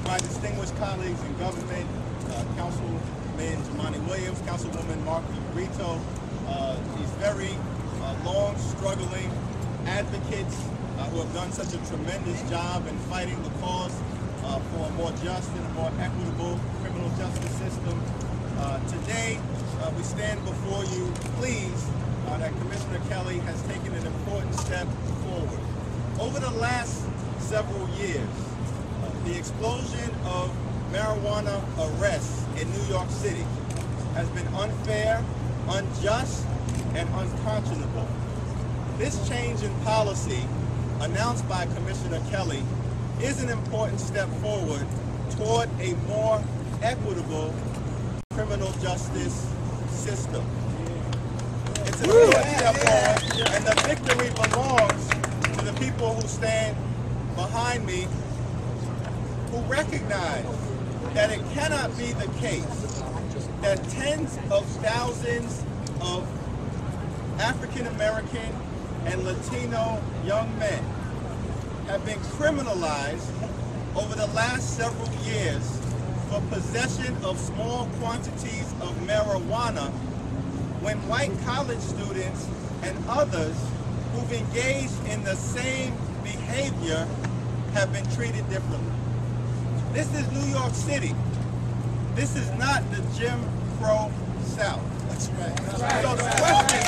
my distinguished colleagues in government, Councilman Jumaane, Councilwoman Mark-Viverito, these very long, struggling advocates who have done such a tremendous job in fighting the cause for a more just and a more equitable criminal justice system. Today, we stand before you pleased that Commissioner Kelly has taken an important step forward. Over the last several years, the explosion of marijuana arrests in New York City has been unfair, unjust, and unconscionable. This change in policy announced by Commissioner Kelly is an important step forward toward a more equitable criminal justice system. It's an important step forward, and the victory belongs to the people who stand behind me, who recognize that it cannot be the case that tens of thousands of African American and Latino young men have been criminalized over the last several years for possession of small quantities of marijuana, when white college students and others who've engaged in the same behavior have been treated differently. This is New York City. This is not the Jim Crow South. That's right. That's right. So the question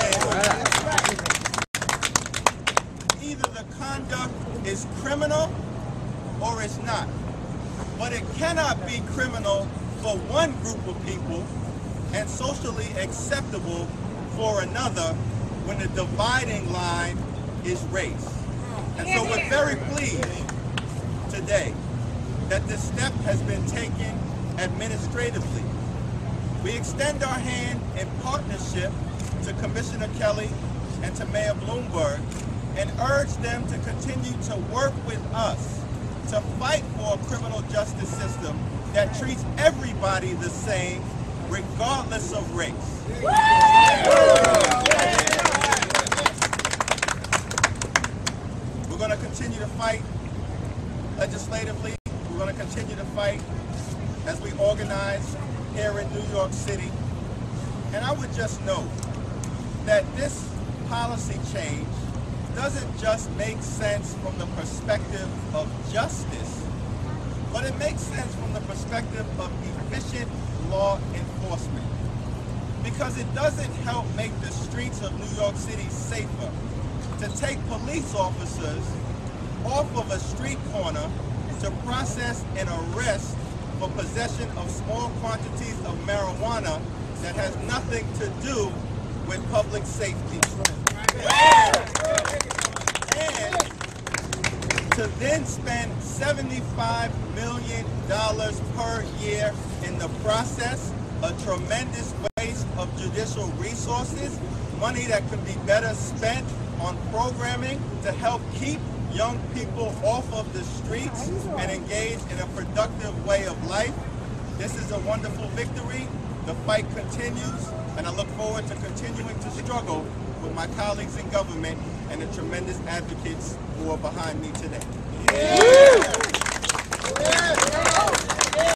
is, either the conduct is criminal or it's not. But it cannot be criminal for one group of people and socially acceptable for another when the dividing line is race. And so we're very pleased today that this step has been taken administratively. We extend our hand in partnership to Commissioner Kelly and to Mayor Bloomberg and urge them to continue to work with us to fight for a criminal justice system that treats everybody the same, regardless of race. We're going to continue to fight legislatively. We're going to continue to fight as we organize here in New York City. And I would just note that this policy change doesn't just make sense from the perspective of justice, but it makes sense from the perspective of efficient law enforcement. Because it doesn't help make the streets of New York City safer to take police officers off of a street corner to process and arrest for possession of small quantities of marijuana that has nothing to do with public safety. And to then spend $75 million per year in the process, a tremendous waste of judicial resources, money that could be better spent on programming to help keep young people off of the streets and engage in a productive way of life. This is a wonderful victory. The fight continues, and I look forward to continuing to struggle with my colleagues in government and the tremendous advocates who are behind me today. Yeah.